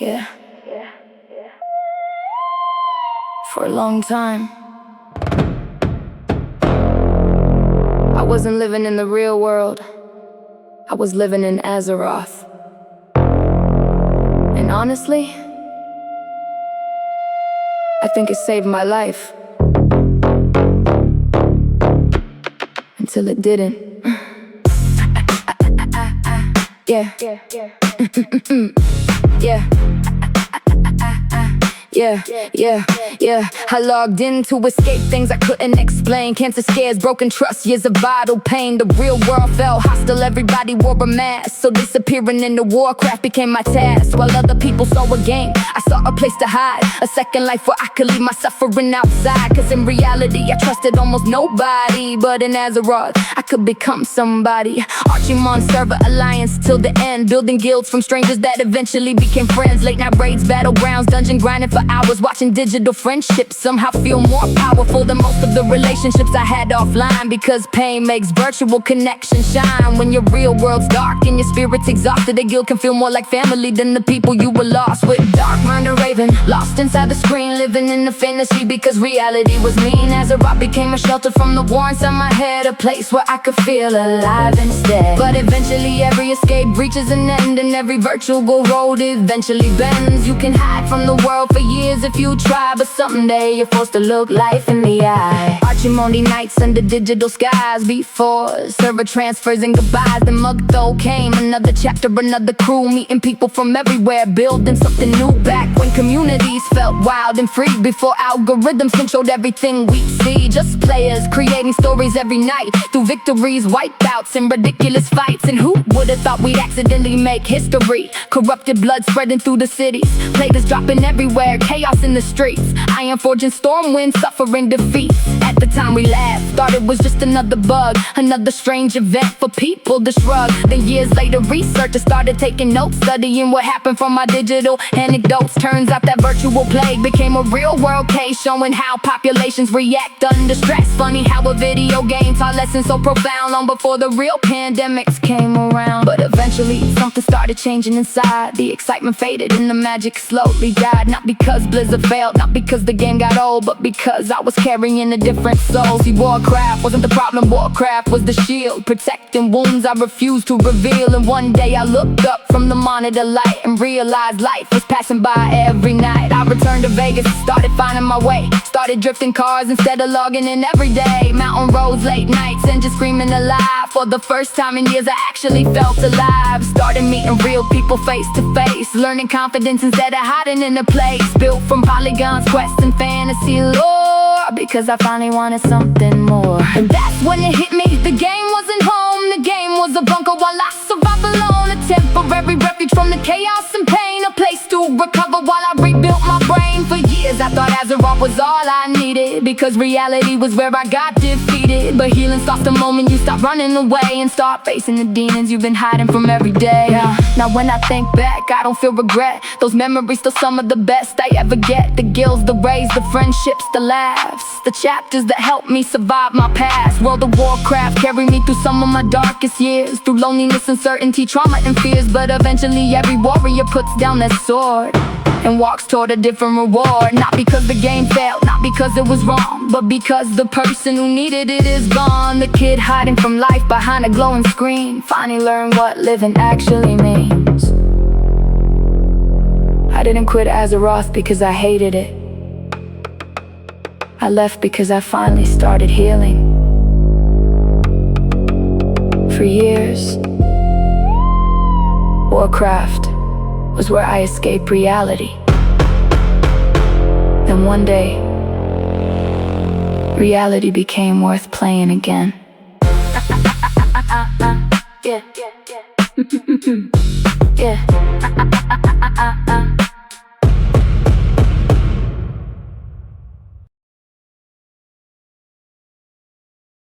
Yeah. For a long time, I wasn't living in the real world. I was living in Azeroth. And honestly, I think it saved my life. Until it didn't. Yeah. Yeah. I logged in to escape things I couldn't explain. Cancer scares, broken trust, years of vital pain. The real world felt hostile, everybody wore a mask. So disappearing into warcraft became my task. While other people saw a game, I saw a place to hide. A second life where I could leave my suffering outside. Cause in reality, I trusted almost nobody. But in Azeroth, I could become somebody. Archimon server alliance till the end. Building guilds from strangers that eventually became friends. Late night raids, battlegrounds, dungeon grinding for hours. Watching digital friendships somehow feel more powerful than most of the relationships I had offline. Because pain makes virtual connections shine. When your real world's dark and your spirit's exhausted, a guild can feel more like family than the people you were lost with. Dark mind and raven, lost inside the screen, living in a fantasy because reality was mean. Azeroth became a shelter from the war inside my head, a place where I could feel alive instead. But eventually every escape reaches an end, and every virtual road eventually bends. You can hide from the world for years if you try, but someday you're forced to look life in the eye. Archimonde nights under digital skies, before server transfers and goodbyes. The Mugtho came, another chapter, another crew, meeting people from everywhere, building something new. Back when communities felt wild and free, before algorithms controlled everything we see. Just players creating stories every night, through victories, wipeouts, and ridiculous fights. And who would've thought we'd accidentally make history? Corrupted blood spreading through the cities, players dropping everywhere, chaos in the streets. Iron forging stormwind, suffering defeat. At the time we laughed, thought it was just another bug, another strange event for people to shrug. Then years later researchers started taking notes, studying what happened from my digital anecdotes. Turns out that virtual plague became a real world case, showing how populations react under stress. Funny how a video game taught lessons so profound long before the real pandemics came around. But eventually something started changing inside. The excitement faded and the magic slowly died. Not because Blizzard failed, not because the game got old, but because I was carrying a different soul. See, Warcraft wasn't the problem, Warcraft was the shield, protecting wounds I refused to reveal. And one day I looked up from the monitor light and realized life was passing by every night. I returned to Vegas, started finding my way, started drifting cars instead of logging in every day. Mountain roads, late nights, and just screaming alive. For the first time in years I actually felt alive. Started meeting real people face to face, learning confidence instead of hiding in a place built from polygons, quests, and fantasy lore. Because I finally wanted something more. And that's when it hit me, the game wasn't home. The game was a bunker while I survived alone. A temporary refuge from the chaos and pain, a place to recover while I rebuilt my brain. For years I thought Azeroth was all I needed, because reality was where I got defeated. But healing starts the moment you stop running away and start facing the demons you've been hiding from every day. Now when I think back, I don't feel regret. Those memories still some of the best I ever get. The guilds, the raids, the friendships, the laughs, the chapters that helped me survive my past. World of Warcraft carried me through some of my darkest years, through loneliness, uncertainty, trauma, and fears. But eventually every warrior puts down their sword and walks toward a different reward. Not because the game failed, not because it was wrong, but because the person who needed it is gone. The kid hiding from life behind a glowing screen finally learned what living actually means. I didn't quit Azeroth because I hated it. I left because I finally started healing. For years, Warcraft was where I escaped reality. Then one day, reality became worth playing again. Yeah.